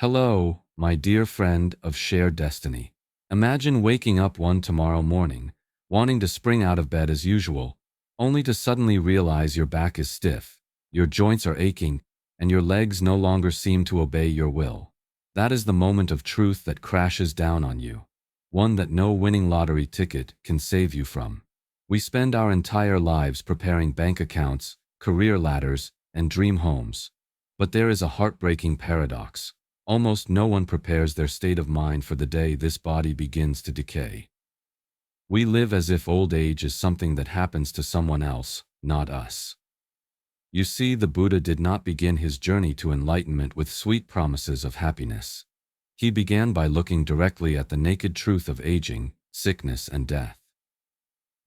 Hello, my dear friend of shared destiny. Imagine waking up one tomorrow morning, wanting to spring out of bed as usual, only to suddenly realize your back is stiff, your joints are aching, and your legs no longer seem to obey your will. That is the moment of truth that crashes down on you, one that no winning lottery ticket can save you from. We spend our entire lives preparing bank accounts, career ladders, and dream homes. But there is a heartbreaking paradox. Almost no one prepares their state of mind for the day this body begins to decay. We live as if old age is something that happens to someone else, not us. You see, the Buddha did not begin his journey to enlightenment with sweet promises of happiness. He began by looking directly at the naked truth of aging, sickness, and death.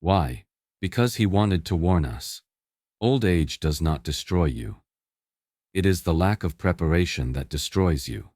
Why? Because he wanted to warn us. Old age does not destroy you. It is the lack of preparation that destroys you.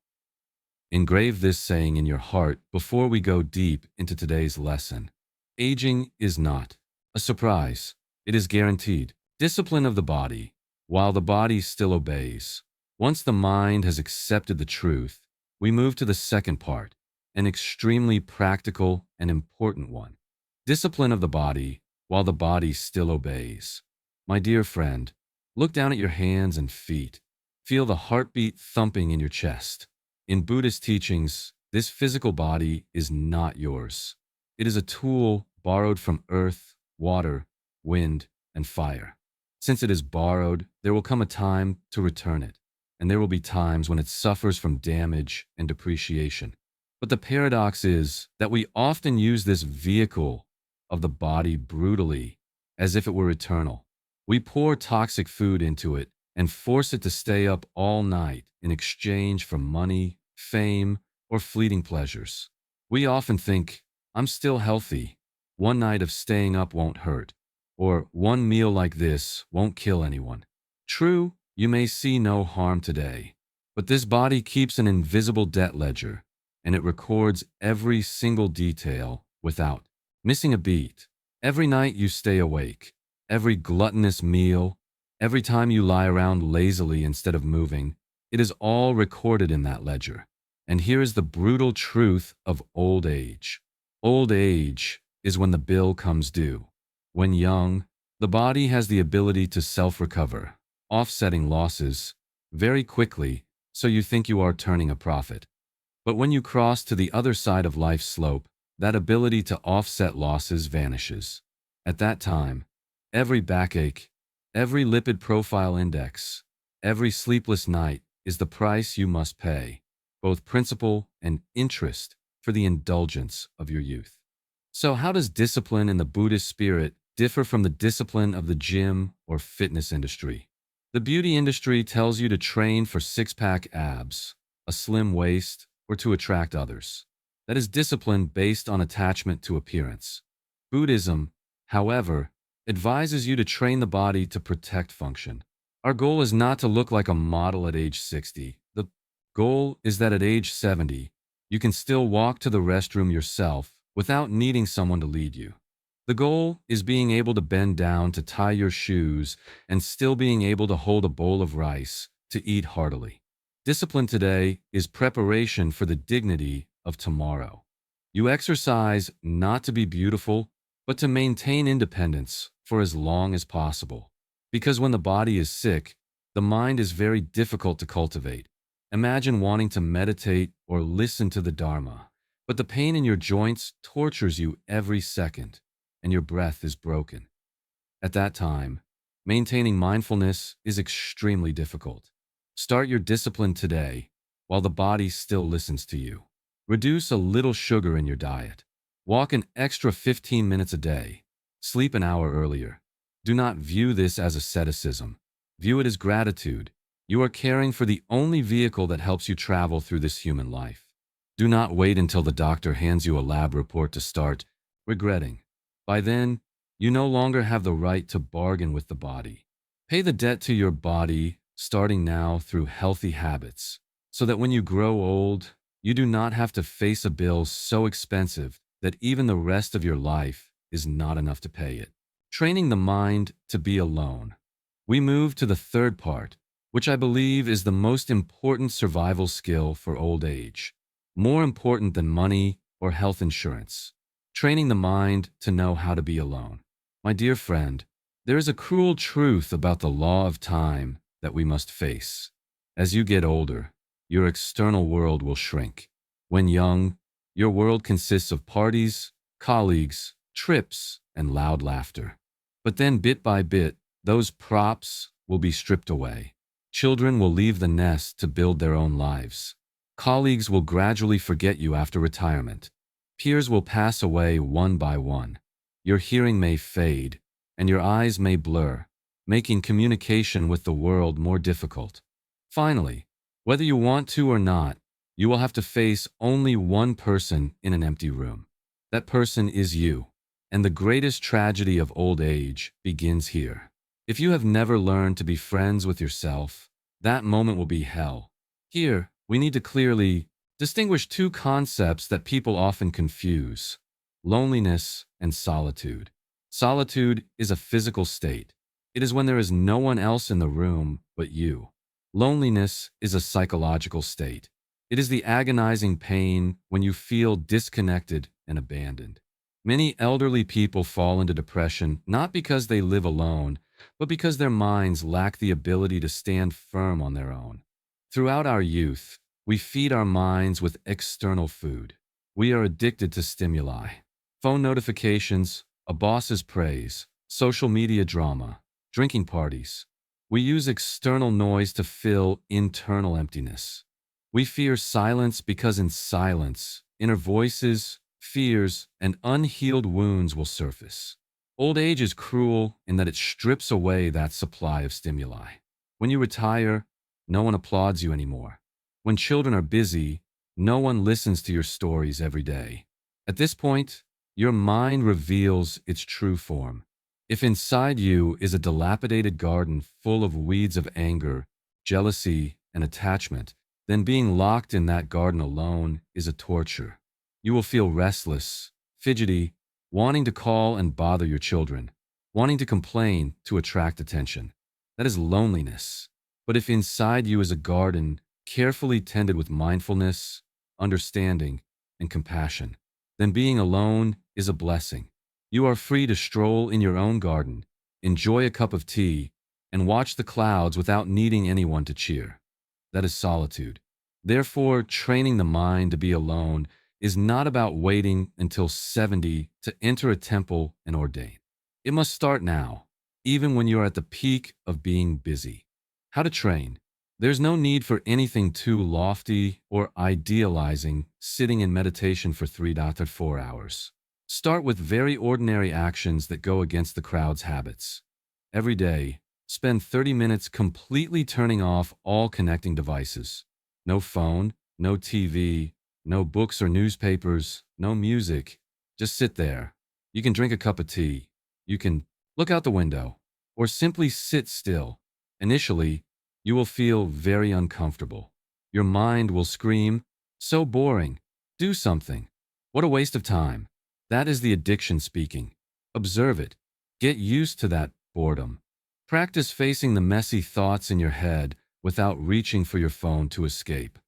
Engrave this saying in your heart before we go deep into today's lesson. Aging is not a surprise. It is guaranteed. Discipline of the body, while the body still obeys. Once the mind has accepted the truth, we move to the second part, an extremely practical and important one. Discipline of the body, while the body still obeys. My dear friend, look down at your hands and feet. Feel the heartbeat thumping in your chest. In Buddhist teachings, this physical body is not yours. It is a tool borrowed from earth, water, wind, and fire. Since it is borrowed, there will come a time to return it, and there will be times when it suffers from damage and depreciation. But the paradox is that we often use this vehicle of the body brutally, as if it were eternal. We pour toxic food into it and force it to stay up all night in exchange for money, fame, or fleeting pleasures. We often think, I'm still healthy. One night of staying up won't hurt, or one meal like this won't kill anyone. True, you may see no harm today, but this body keeps an invisible debt ledger, and it records every single detail without missing a beat. Every night you stay awake, every gluttonous meal, every time you lie around lazily instead of moving, it is all recorded in that ledger. And here is the brutal truth of old age. Old age is when the bill comes due. When young, the body has the ability to self-recover, offsetting losses very quickly, so you think you are turning a profit. But when you cross to the other side of life's slope, that ability to offset losses vanishes. At that time, every backache, every lipid profile index, every sleepless night is the price you must pay, both principal and interest, for the indulgence of your youth. So how does discipline in the Buddhist spirit differ from the discipline of the gym or fitness industry? The beauty industry tells you to train for six-pack abs, a slim waist, or to attract others. That is discipline based on attachment to appearance. Buddhism, however, advises you to train the body to protect function. Our goal is not to look like a model at age 60. The goal is that at age 70, you can still walk to the restroom yourself without needing someone to lead you. The goal is being able to bend down to tie your shoes and still being able to hold a bowl of rice to eat heartily. Discipline today is preparation for the dignity of tomorrow. You exercise not to be beautiful, but to maintain independence for as long as possible. Because when the body is sick, the mind is very difficult to cultivate. Imagine wanting to meditate or listen to the Dharma, but the pain in your joints tortures you every second, and your breath is broken. At that time, maintaining mindfulness is extremely difficult. Start your discipline today while the body still listens to you. Reduce a little sugar in your diet. Walk an extra 15 minutes a day. Sleep an hour earlier. Do not view this as asceticism. View it as gratitude. You are caring for the only vehicle that helps you travel through this human life. Do not wait until the doctor hands you a lab report to start regretting. By then, you no longer have the right to bargain with the body. Pay the debt to your body, starting now through healthy habits, so that when you grow old, you do not have to face a bill so expensive that even the rest of your life is not enough to pay it. Training the mind to be alone. We move to the third part, which I believe is the most important survival skill for old age, more important than money or health insurance. Training the mind to know how to be alone. My dear friend, there is a cruel truth about the law of time that we must face. As you get older, your external world will shrink. When young, your world consists of parties, colleagues, trips, and loud laughter. But then bit by bit, those props will be stripped away. Children will leave the nest to build their own lives. Colleagues will gradually forget you after retirement. Peers will pass away one by one. Your hearing may fade, and your eyes may blur, making communication with the world more difficult. Finally, whether you want to or not, you will have to face only one person in an empty room. That person is you. And the greatest tragedy of old age begins here. If you have never learned to be friends with yourself, that moment will be hell. Here, we need to clearly distinguish two concepts that people often confuse: loneliness and solitude. Solitude is a physical state. It is when there is no one else in the room but you. Loneliness is a psychological state. It is the agonizing pain when you feel disconnected and abandoned. Many elderly people fall into depression not because they live alone, but because their minds lack the ability to stand firm on their own. Throughout our youth, we feed our minds with external food. We are addicted to stimuli: phone notifications, a boss's praise, social media drama, drinking parties. We use external noise to fill internal emptiness. We fear silence because in silence, inner voices, fears, and unhealed wounds will surface. Old age is cruel in that it strips away that supply of stimuli. When you retire, no one applauds you anymore. When children are busy, no one listens to your stories every day. At this point, your mind reveals its true form. If inside you is a dilapidated garden full of weeds of anger, jealousy, and attachment, then being locked in that garden alone is a torture. You will feel restless, fidgety, wanting to call and bother your children, wanting to complain to attract attention. That is loneliness. But if inside you is a garden carefully tended with mindfulness, understanding, and compassion, then being alone is a blessing. You are free to stroll in your own garden, enjoy a cup of tea, and watch the clouds without needing anyone to cheer. That is solitude. Therefore, training the mind to be alone is not about waiting until 70 to enter a temple and ordain. It must start now, even when you are at the peak of being busy. How to train? There's no need for anything too lofty or idealizing sitting in meditation for 3 to 4 hours. Start with very ordinary actions that go against the crowd's habits. Every day, spend 30 minutes completely turning off all connecting devices. No phone, no TV, no books or newspapers, no music. Just sit there. You can drink a cup of tea. You can look out the window, or simply sit still. Initially, you will feel very uncomfortable. Your mind will scream, "So boring. Do something. What a waste of time." That is the addiction speaking. Observe it. Get used to that boredom. Practice facing the messy thoughts in your head without reaching for your phone to escape.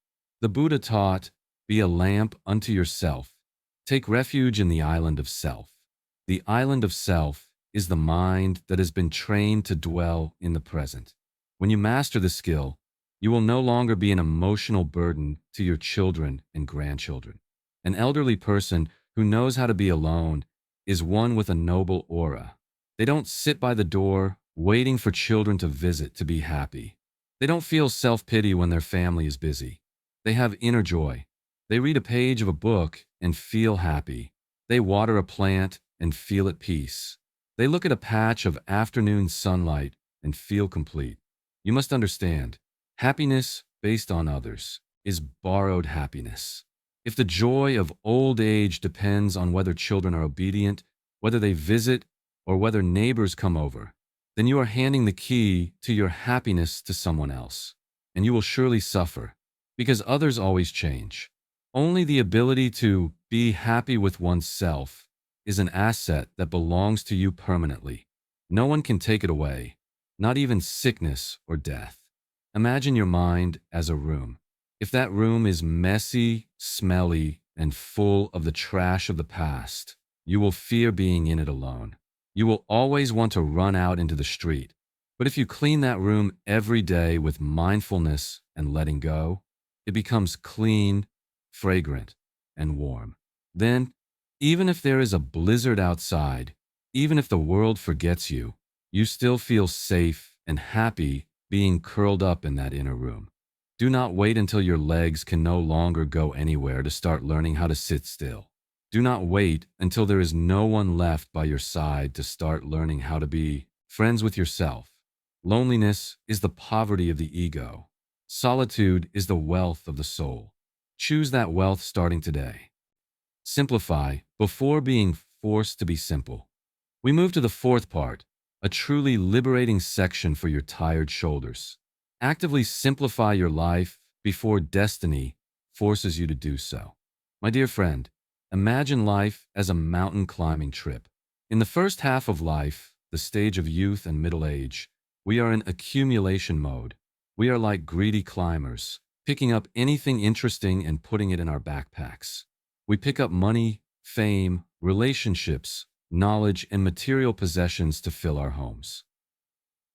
The Buddha taught, "Be a lamp unto yourself. Take refuge in the island of self." The island of self is the mind that has been trained to dwell in the present. When you master the skill, you will no longer be an emotional burden to your children and grandchildren. An elderly person who knows how to be alone is one with a noble aura. They don't sit by the door waiting for children to visit to be happy. They don't feel self-pity when their family is busy. They have inner joy. They read a page of a book and feel happy. They water a plant and feel at peace. They look at a patch of afternoon sunlight and feel complete. You must understand, happiness based on others is borrowed happiness. If the joy of old age depends on whether children are obedient, whether they visit, or whether neighbors come over, then you are handing the key to your happiness to someone else, and you will surely suffer, because others always change. Only the ability to be happy with oneself is an asset that belongs to you permanently. No one can take it away, not even sickness or death. Imagine your mind as a room. If that room is messy, smelly, and full of the trash of the past, you will fear being in it alone. You will always want to run out into the street. But if you clean that room every day with mindfulness and letting go, it becomes clean, fragrant, and warm. Then, even if there is a blizzard outside, even if the world forgets you, you still feel safe and happy being curled up in that inner room. Do not wait until your legs can no longer go anywhere to start learning how to sit still. Do not wait until there is no one left by your side to start learning how to be friends with yourself. Loneliness is the poverty of the ego. Solitude is the wealth of the soul. Choose that wealth starting today. Simplify before being forced to be simple. We move to the fourth part, a truly liberating section for your tired shoulders. Actively simplify your life before destiny forces you to do so. My dear friend, imagine life as a mountain climbing trip. In the first half of life, the stage of youth and middle age, we are in accumulation mode. We are like greedy climbers, picking up anything interesting and putting it in our backpacks. We pick up money, fame, relationships, knowledge, and material possessions to fill our homes.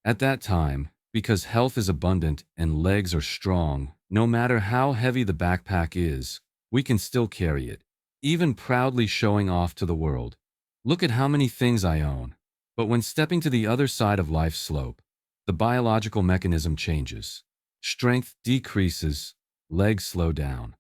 At that time, because health is abundant and legs are strong, no matter how heavy the backpack is, we can still carry it, even proudly showing off to the world. Look at how many things I own. But when stepping to the other side of life's slope, the biological mechanism changes. Strength decreases, legs slow down.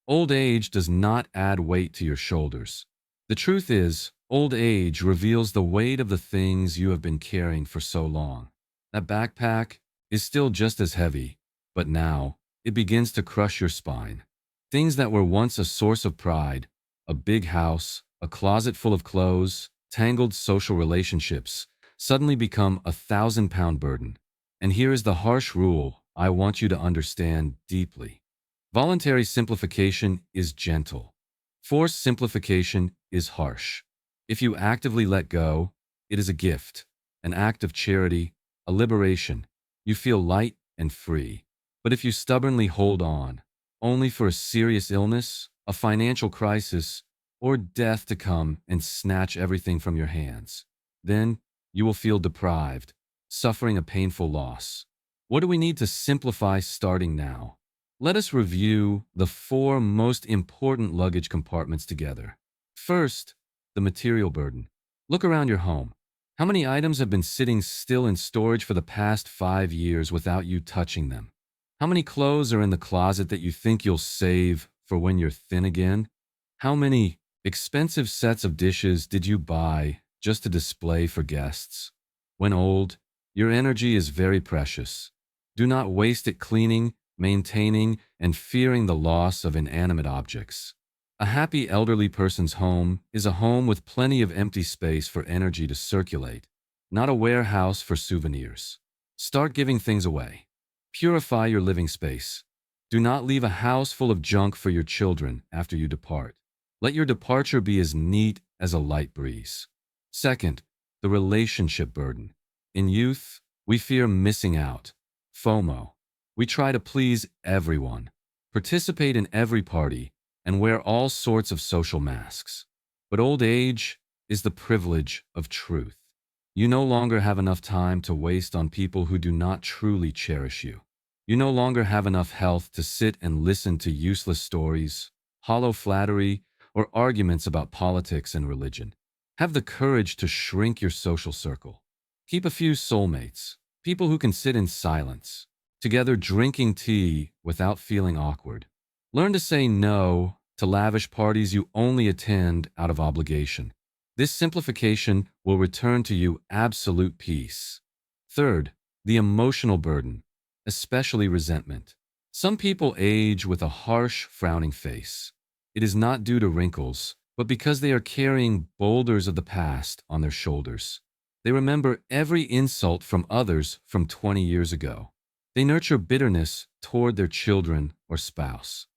Old age does not add weight to your shoulders. The truth is, old age reveals the weight of the things you have been carrying for so long. That backpack is still just as heavy, but now it begins to crush your spine. Things that were once a source of pride, a big house, a closet full of clothes, tangled social relationships, suddenly become a 1,000-pound burden. And here is the harsh rule I want you to understand deeply. Voluntary simplification is gentle. Forced simplification is harsh. If you actively let go, it is a gift, an act of charity, a liberation. You feel light and free. But if you stubbornly hold on, only for a serious illness, a financial crisis, or death to come and snatch everything from your hands, then you will feel deprived, suffering a painful loss. What do we need to simplify starting now? Let us review the 4 most important luggage compartments together. First, the material burden. Look around your home. How many items have been sitting still in storage for the past 5 years without you touching them? How many clothes are in the closet that you think you'll save for when you're thin again? How many expensive sets of dishes did you buy just to display for guests? When old, your energy is very precious. Do not waste it cleaning, maintaining, and fearing the loss of inanimate objects. A happy elderly person's home is a home with plenty of empty space for energy to circulate, not a warehouse for souvenirs. Start giving things away. Purify your living space. Do not leave a house full of junk for your children after you depart. Let your departure be as neat as a light breeze. Second, the relationship burden. In youth, we fear missing out. FOMO. We try to please everyone, participate in every party, and wear all sorts of social masks. But old age is the privilege of truth. You no longer have enough time to waste on people who do not truly cherish you. You no longer have enough health to sit and listen to useless stories, hollow flattery, or arguments about politics and religion. Have the courage to shrink your social circle. Keep a few soulmates, people who can sit in silence, together drinking tea without feeling awkward. Learn to say no to lavish parties you only attend out of obligation. This simplification will return to you absolute peace. Third, the emotional burden, especially resentment. Some people age with a harsh, frowning face. It is not due to wrinkles, but because they are carrying boulders of the past on their shoulders. They remember every insult from others from 20 years ago. They nurture bitterness toward their children or spouse.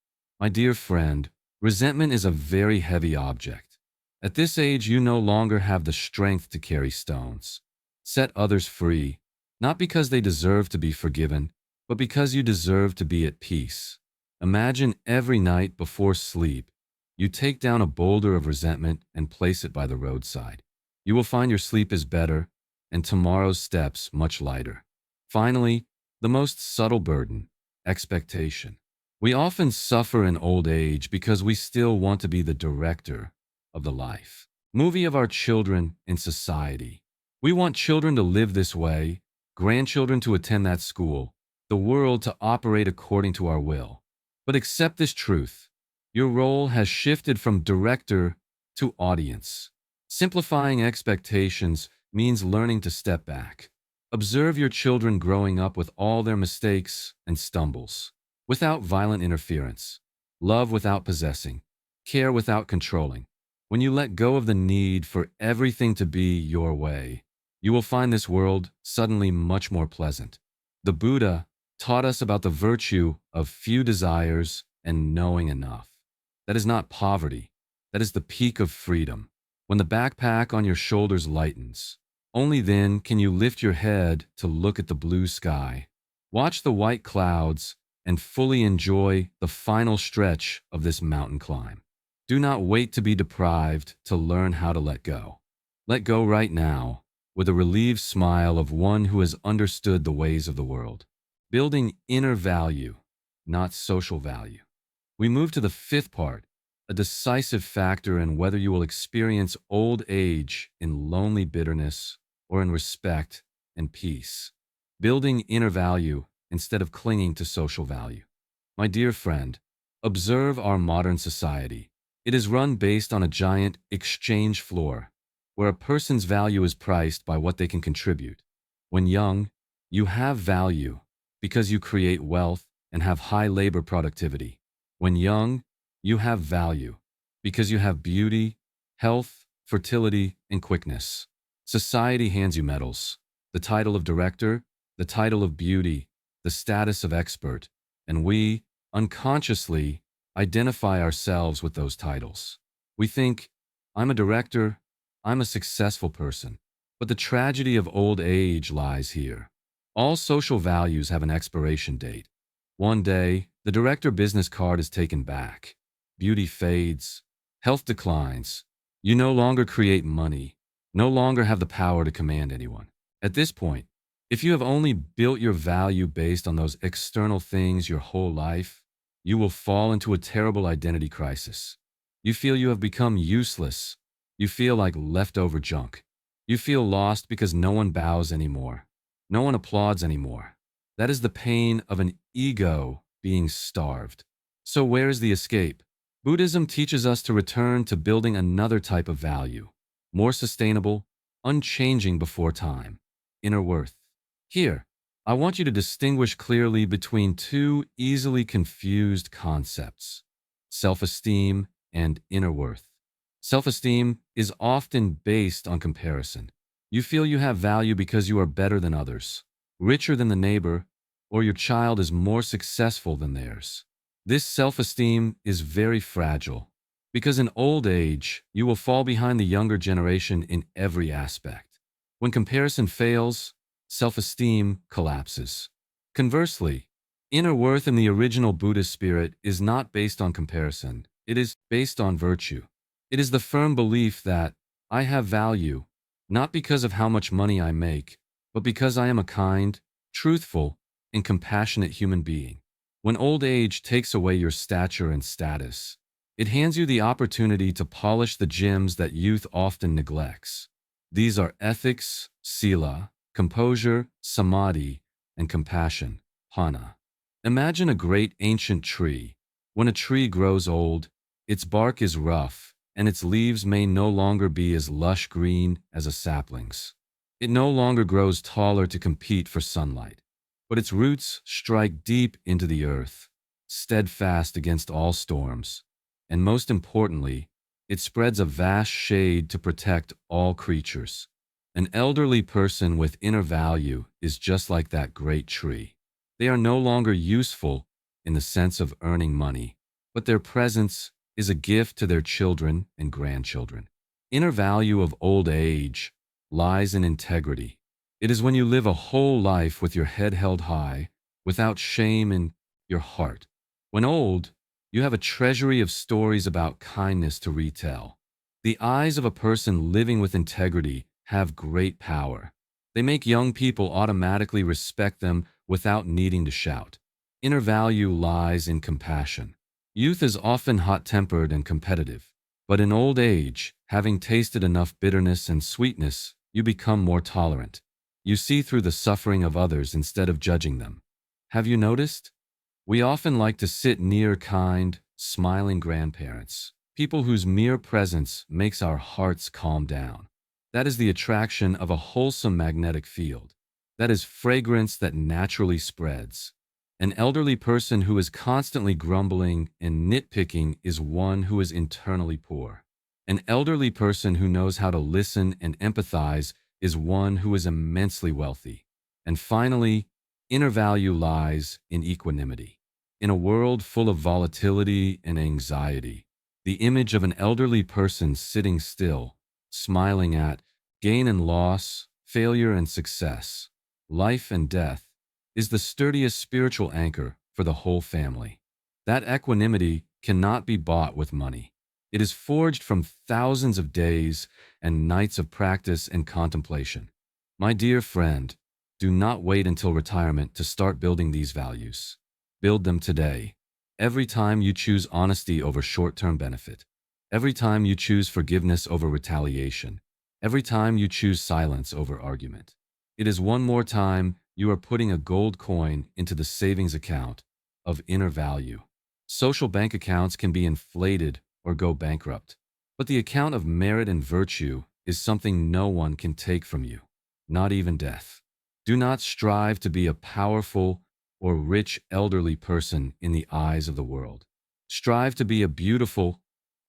My dear friend, resentment is a very heavy object. At this age, you no longer have the strength to carry stones. Set others free, not because they deserve to be forgiven, but because you deserve to be at peace. Imagine every night before sleep, you take down a boulder of resentment and place it by the roadside. You will find your sleep is better and tomorrow's steps much lighter. Finally, the most subtle burden, expectation. We often suffer in old age because we still want to be the director of the life movie of our children in society. We want children to live this way, grandchildren to attend that school, the world to operate according to our will. But accept this truth. Your role has shifted from director to audience. Simplifying expectations means learning to step back. Observe your children growing up with all their mistakes and stumbles, without violent interference, love without possessing, care without controlling. When you let go of the need for everything to be your way, you will find this world suddenly much more pleasant. The Buddha taught us about the virtue of few desires and knowing enough. That is not poverty. That is the peak of freedom. When the backpack on your shoulders lightens, only then can you lift your head to look at the blue sky, watch the white clouds, and fully enjoy the final stretch of this mountain climb. Do not wait to be deprived to learn how to let go. Let go right now, with a relieved smile of one who has understood the ways of the world. Building inner value, not social value. We move to the fifth part, a decisive factor in whether you will experience old age in lonely bitterness or in respect and peace. Building inner value instead of clinging to social value. My dear friend, observe our modern society. It is run based on a giant exchange floor, where a person's value is priced by what they can contribute. When young, you have value because you create wealth and have high labor productivity. When young, you have value because you have beauty, health, fertility, and quickness. Society hands you medals, the title of director, the title of beauty, the status of expert, and we, unconsciously, identify ourselves with those titles. We think, I'm a director, I'm a successful person. But the tragedy of old age lies here. All social values have an expiration date. One day, the director business card is taken back. Beauty fades, health declines. You no longer create money, no longer have the power to command anyone. At this point, if you have only built your value based on those external things your whole life, you will fall into a terrible identity crisis. You feel you have become useless. You feel like leftover junk. You feel lost because no one bows anymore. No one applauds anymore. That is the pain of an ego being starved. So where is the escape? Buddhism teaches us to return to building another type of value, more sustainable, unchanging before time, inner worth. Here, I want you to distinguish clearly between two easily confused concepts, self-esteem and inner worth. Self-esteem is often based on comparison. You feel you have value because you are better than others, richer than the neighbor, or your child is more successful than theirs. This self-esteem is very fragile because in old age, you will fall behind the younger generation in every aspect. When comparison fails, self-esteem collapses. Conversely, inner worth in the original Buddhist spirit is not based on comparison. It is based on virtue. It is the firm belief that I have value, not because of how much money I make, but because I am a kind, truthful, and compassionate human being. When old age takes away your stature and status, it hands you the opportunity to polish the gems that youth often neglects. These are ethics, sila, composure, samadhi, and compassion, pana. Imagine a great ancient tree. When a tree grows old, its bark is rough, and its leaves may no longer be as lush green as a sapling's. It no longer grows taller to compete for sunlight, but its roots strike deep into the earth, steadfast against all storms, and most importantly, it spreads a vast shade to protect all creatures. An elderly person with inner value is just like that great tree. They are no longer useful in the sense of earning money, but their presence is a gift to their children and grandchildren. Inner value of old age lies in integrity. It is when you live a whole life with your head held high, without shame in your heart. When old, you have a treasury of stories about kindness to retell. The eyes of a person living with integrity have great power. They make young people automatically respect them without needing to shout. Inner value lies in compassion. Youth is often hot-tempered and competitive, but in old age, having tasted enough bitterness and sweetness, you become more tolerant. You see through the suffering of others instead of judging them. Have you noticed? We often like to sit near kind, smiling grandparents, people whose mere presence makes our hearts calm down. That is the attraction of a wholesome magnetic field. That is fragrance that naturally spreads. An elderly person who is constantly grumbling and nitpicking is one who is internally poor. An elderly person who knows how to listen and empathize is one who is immensely wealthy. And finally, inner value lies in equanimity. In a world full of volatility and anxiety, the image of an elderly person sitting still, smiling at gain and loss, failure and success, life and death, is the sturdiest spiritual anchor for the whole family. That equanimity cannot be bought with money. It is forged from thousands of days and nights of practice and contemplation. My dear friend, do not wait until retirement to start building these values. Build them today. Every time you choose honesty over short-term benefit, every time you choose forgiveness over retaliation, every time you choose silence over argument. It is one more time you are putting a gold coin into the savings account of inner value. Social bank accounts can be inflated or go bankrupt, but the account of merit and virtue is something no one can take from you, not even death. Do not strive to be a powerful or rich elderly person in the eyes of the world. Strive to be a beautiful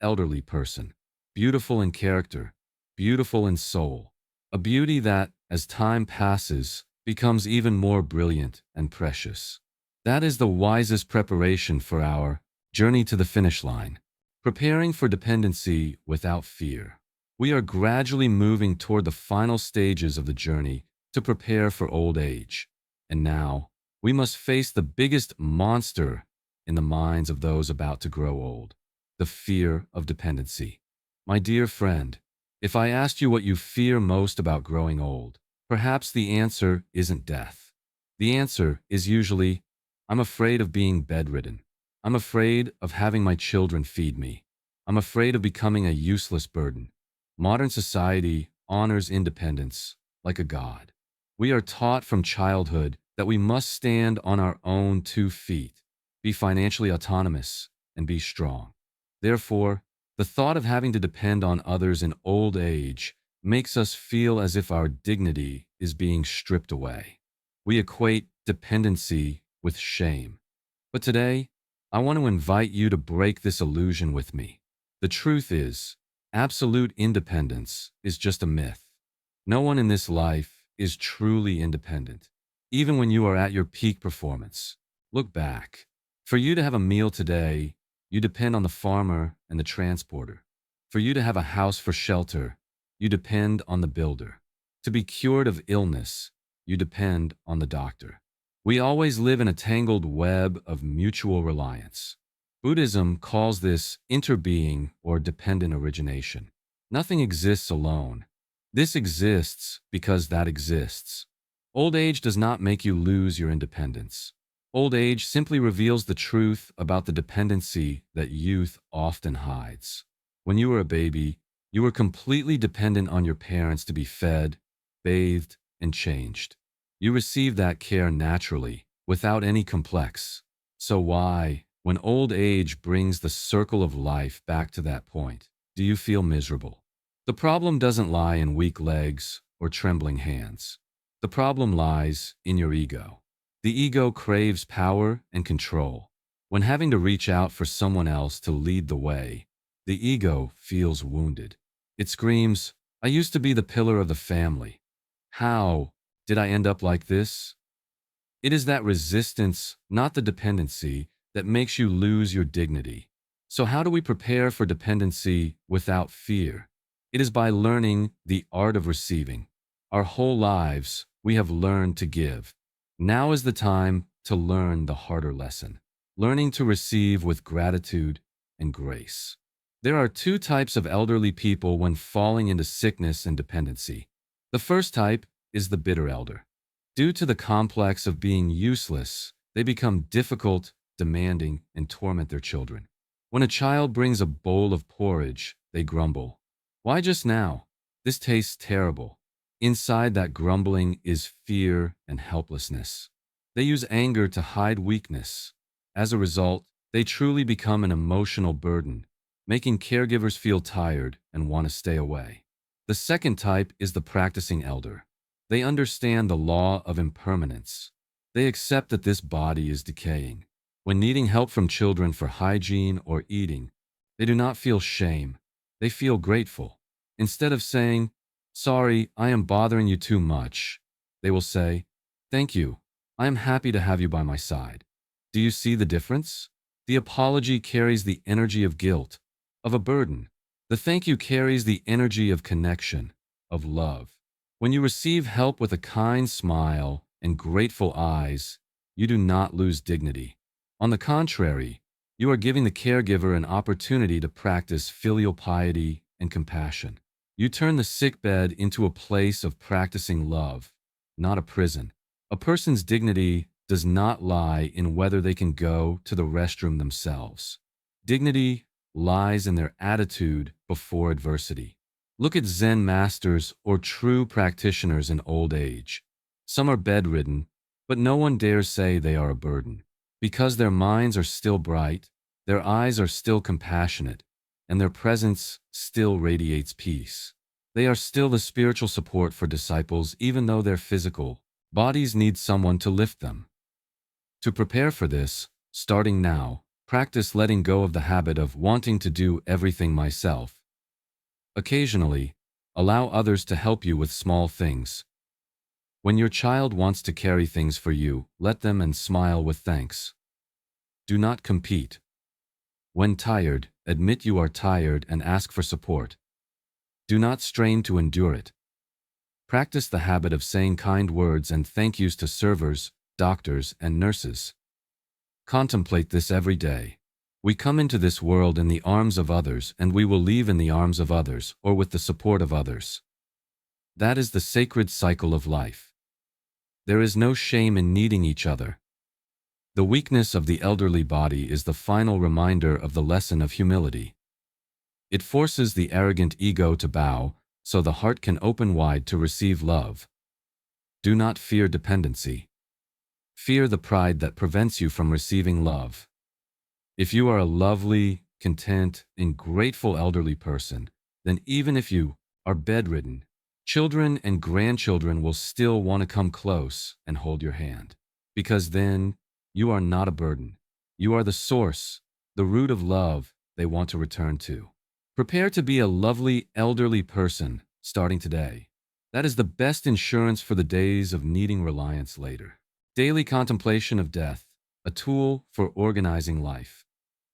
elderly person, beautiful in character, beautiful in soul, a beauty that, as time passes, becomes even more brilliant and precious. That is the wisest preparation for our journey to the finish line, preparing for dependency without fear. We are gradually moving toward the final stages of the journey to prepare for old age. And now, we must face the biggest monster in the minds of those about to grow old, the fear of dependency. My dear friend, if I asked you what you fear most about growing old, perhaps the answer isn't death. The answer is usually, I'm afraid of being bedridden. I'm afraid of having my children feed me. I'm afraid of becoming a useless burden. Modern society honors independence like a god. We are taught from childhood that we must stand on our own 2 feet, be financially autonomous, and be strong. Therefore, the thought of having to depend on others in old age makes us feel as if our dignity is being stripped away. We equate dependency with shame. But today, I want to invite you to break this illusion with me. The truth is, absolute independence is just a myth. No one in this life is truly independent, even when you are at your peak performance. Look back. For you to have a meal today, you depend on the farmer and the transporter. For you to have a house for shelter, you depend on the builder. To be cured of illness, you depend on the doctor. We always live in a tangled web of mutual reliance. Buddhism calls this interbeing or dependent origination. Nothing exists alone. This exists because that exists. Old age does not make you lose your independence. Old age simply reveals the truth about the dependency that youth often hides. When you were a baby, you were completely dependent on your parents to be fed, bathed, and changed. You received that care naturally, without any complex. So why, when old age brings the circle of life back to that point, do you feel miserable? The problem doesn't lie in weak legs or trembling hands. The problem lies in your ego. The ego craves power and control. When having to reach out for someone else to lead the way, the ego feels wounded. It screams, I used to be the pillar of the family. How did I end up like this? It is that resistance, not the dependency, that makes you lose your dignity. So how do we prepare for dependency without fear? It is by learning the art of receiving. Our whole lives, we have learned to give. Now is the time to learn the harder lesson, learning to receive with gratitude and grace. There are two types of elderly people when falling into sickness and dependency. The first type is the bitter elder. Due to the complex of being useless, they become difficult, demanding, and torment their children. When a child brings a bowl of porridge, they grumble. Why just now? This tastes terrible. Inside that grumbling is fear and helplessness. They use anger to hide weakness. As a result, they truly become an emotional burden, making caregivers feel tired and want to stay away. The second type is the practicing elder. They understand the law of impermanence. They accept that this body is decaying. When needing help from children for hygiene or eating, they do not feel shame. They feel grateful. Instead of saying, "Sorry, I am bothering you too much," they will say, "Thank you. I am happy to have you by my side." Do you see the difference? The apology carries the energy of guilt, of a burden. The thank you carries the energy of connection, of love. When you receive help with a kind smile and grateful eyes, you do not lose dignity. On the contrary, you are giving the caregiver an opportunity to practice filial piety and compassion. You turn the sickbed into a place of practicing love, not a prison. A person's dignity does not lie in whether they can go to the restroom themselves. Dignity lies in their attitude before adversity. Look at Zen masters or true practitioners in old age. Some are bedridden, but no one dares say they are a burden. Because their minds are still bright, their eyes are still compassionate, and their presence still radiates peace. They are still the spiritual support for disciples even though their physical bodies need someone to lift them. To prepare for this, starting now, practice letting go of the habit of wanting to do everything myself. Occasionally, allow others to help you with small things. When your child wants to carry things for you, let them and smile with thanks. Do not compete. When tired, admit you are tired and ask for support. Do not strain to endure it. Practice the habit of saying kind words and thank yous to servers, doctors, and nurses. Contemplate this every day. We come into this world in the arms of others, and we will leave in the arms of others or with the support of others. That is the sacred cycle of life. There is no shame in needing each other. The weakness of the elderly body is the final reminder of the lesson of humility. It forces the arrogant ego to bow so the heart can open wide to receive love. Do not fear dependency. Fear the pride that prevents you from receiving love. If you are a lovely, content, and grateful elderly person, then even if you are bedridden, children and grandchildren will still want to come close and hold your hand. Because then, you are not a burden. You are the source, the root of love they want to return to. Prepare to be a lovely elderly person starting today. That is the best insurance for the days of needing reliance later. Daily contemplation of death, a tool for organizing life.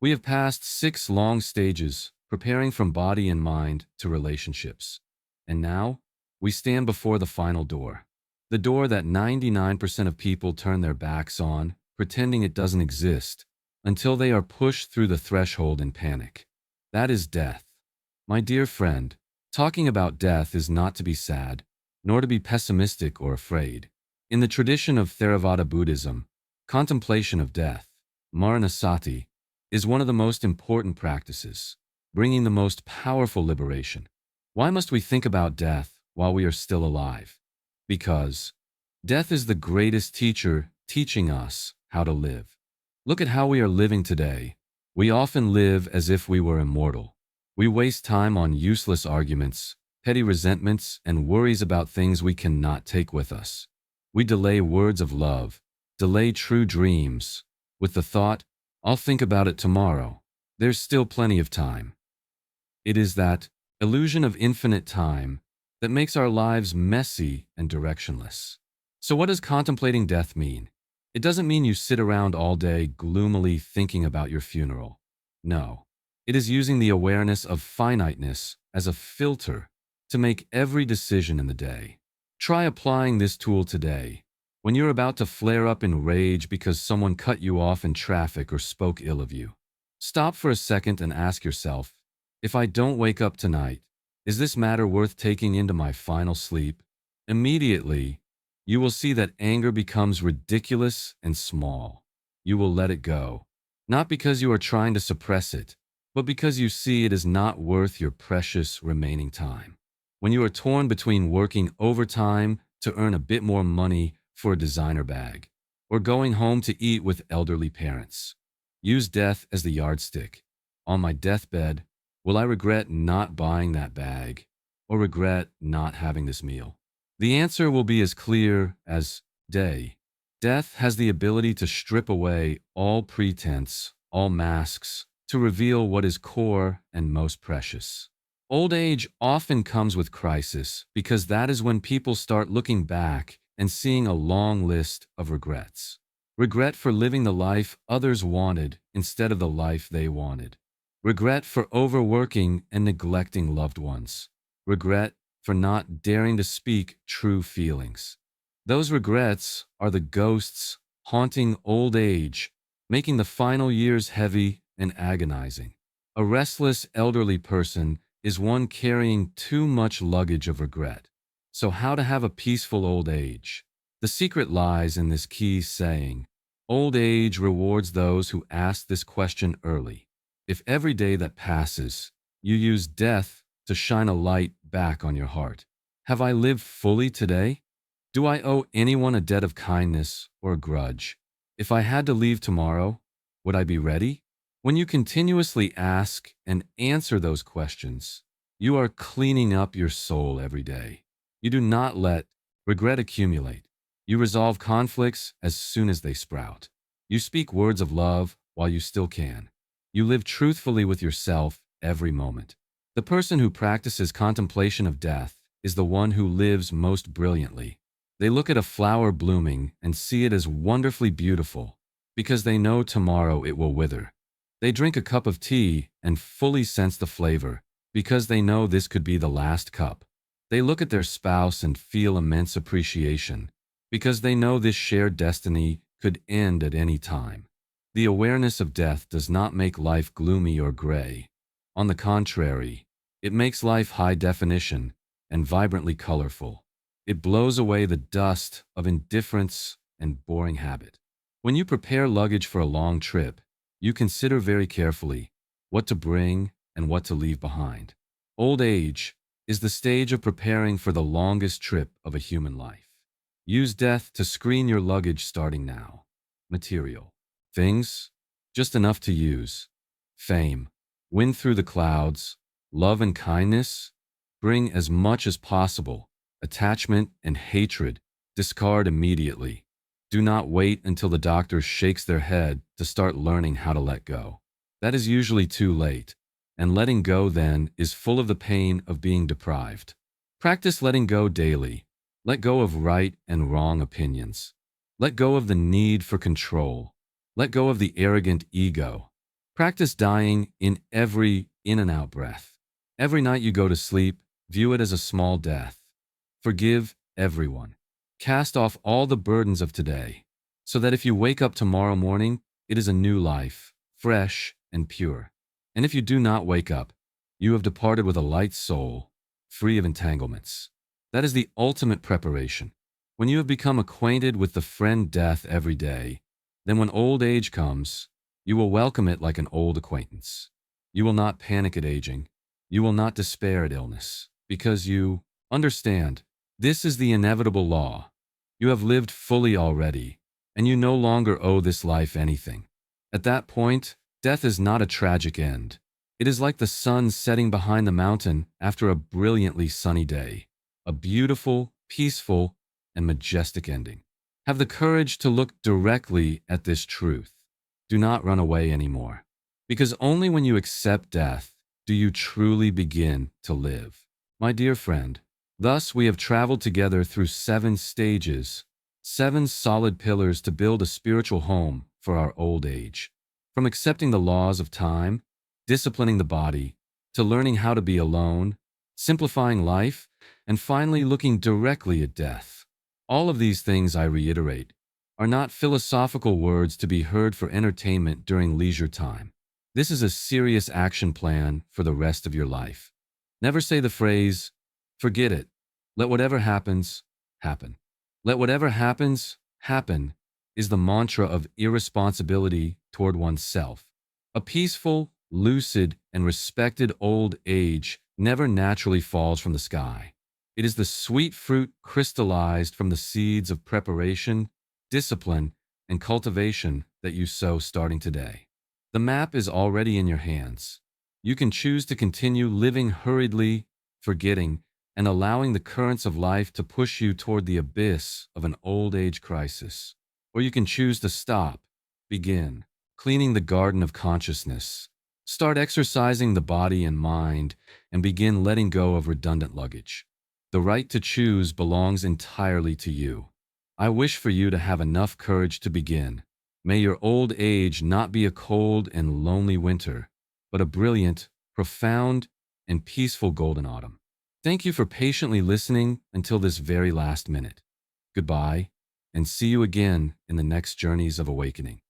We have passed 6 long stages, preparing from body and mind to relationships. And now, we stand before the final door. The door that 99% of people turn their backs on, pretending it doesn't exist, until they are pushed through the threshold in panic. That is death. My dear friend, talking about death is not to be sad, nor to be pessimistic or afraid. In the tradition of Theravada Buddhism, contemplation of death, Maranasati, is one of the most important practices, bringing the most powerful liberation. Why must we think about death while we are still alive? Because death is the greatest teacher teaching us how to live. Look at how we are living today. We often live as if we were immortal. We waste time on useless arguments, petty resentments, and worries about things we cannot take with us. We delay words of love, delay true dreams, with the thought, "I'll think about it tomorrow. There's still plenty of time." It is that illusion of infinite time that makes our lives messy and directionless. So what does contemplating death mean? It doesn't mean you sit around all day gloomily thinking about your funeral. No, it is using the awareness of finiteness as a filter to make every decision in the day. Try applying this tool today. when you're about to flare up in rage because someone cut you off in traffic or spoke ill of you. Stop for a second and ask yourself, if I don't wake up tonight, is this matter worth taking into my final sleep? Immediately, you will see that anger becomes ridiculous and small. You will let it go, not because you are trying to suppress it, but because you see it is not worth your precious remaining time. When you are torn between working overtime to earn a bit more money for a designer bag, or going home to eat with elderly parents, use death as the yardstick. On my deathbed, will I regret not buying that bag, or regret not having this meal? The answer will be as clear as day. Death has the ability to strip away all pretense, all masks, to reveal what is core and most precious. Old age often comes with crisis because that is when people start looking back and seeing a long list of regrets. Regret for living the life others wanted instead of the life they wanted. Regret for overworking and neglecting loved ones. Regret for not daring to speak true feelings. Those regrets are the ghosts haunting old age, making the final years heavy and agonizing. A restless elderly person is one carrying too much luggage of regret. So how to have a peaceful old age? The secret lies in this key saying, old age rewards those who ask this question early. If every day that passes, you use death to shine a light back on your heart. Have I lived fully today? Do I owe anyone a debt of kindness or a grudge? If I had to leave tomorrow, would I be ready? When you continuously ask and answer those questions, you are cleaning up your soul every day. You do not let regret accumulate. You resolve conflicts as soon as they sprout. You speak words of love while you still can. You live truthfully with yourself every moment. The person who practices contemplation of death is the one who lives most brilliantly. They look at a flower blooming and see it as wonderfully beautiful because they know tomorrow it will wither. They drink a cup of tea and fully sense the flavor because they know this could be the last cup. They look at their spouse and feel immense appreciation because they know this shared destiny could end at any time. The awareness of death does not make life gloomy or gray. On the contrary, it makes life high definition and vibrantly colorful. It blows away the dust of indifference and boring habit. When you prepare luggage for a long trip, you consider very carefully what to bring and what to leave behind. Old age is the stage of preparing for the longest trip of a human life. Use death to screen your luggage starting now. Material. Things, just enough to use. Fame. Win through the clouds. Love and kindness. Bring as much as possible. Attachment and hatred. Discard immediately. Do not wait until the doctor shakes their head to start learning how to let go. That is usually too late, and letting go then is full of the pain of being deprived. Practice letting go daily. Let go of right and wrong opinions. Let go of the need for control. Let go of the arrogant ego. Practice dying in every in and out breath. Every night you go to sleep, view it as a small death. Forgive everyone. Cast off all the burdens of today, so that if you wake up tomorrow morning, it is a new life, fresh and pure. And if you do not wake up, you have departed with a light soul, free of entanglements. That is the ultimate preparation. When you have become acquainted with the friend death every day, then when old age comes, you will welcome it like an old acquaintance. You will not panic at aging. You will not despair at illness, because you understand this is the inevitable law. You have lived fully already, and you no longer owe this life anything. At that point, death is not a tragic end. It is like the sun setting behind the mountain after a brilliantly sunny day. A beautiful, peaceful, and majestic ending. Have the courage to look directly at this truth. Do not run away anymore. Because only when you accept death do you truly begin to live. My dear friend, thus we have traveled together through 7 stages, 7 solid pillars to build a spiritual home for our old age. From accepting the laws of time, disciplining the body, to learning how to be alone, simplifying life, and finally looking directly at death. All of these things, I reiterate, are not philosophical words to be heard for entertainment during leisure time. This is a serious action plan for the rest of your life. Never say the phrase, forget it. Let whatever happens, happen. Let whatever happens, happen is the mantra of irresponsibility toward oneself. A peaceful, lucid, and respected old age never naturally falls from the sky. It is the sweet fruit crystallized from the seeds of preparation, discipline, and cultivation that you sow starting today. The map is already in your hands. You can choose to continue living hurriedly, forgetting, and allowing the currents of life to push you toward the abyss of an old age crisis. Or you can choose to stop, begin, cleaning the garden of consciousness. Start exercising the body and mind, and begin letting go of redundant luggage. The right to choose belongs entirely to you. I wish for you to have enough courage to begin. May your old age not be a cold and lonely winter, but a brilliant, profound, and peaceful golden autumn. Thank you for patiently listening until this very last minute. Goodbye, and see you again in the next journeys of awakening.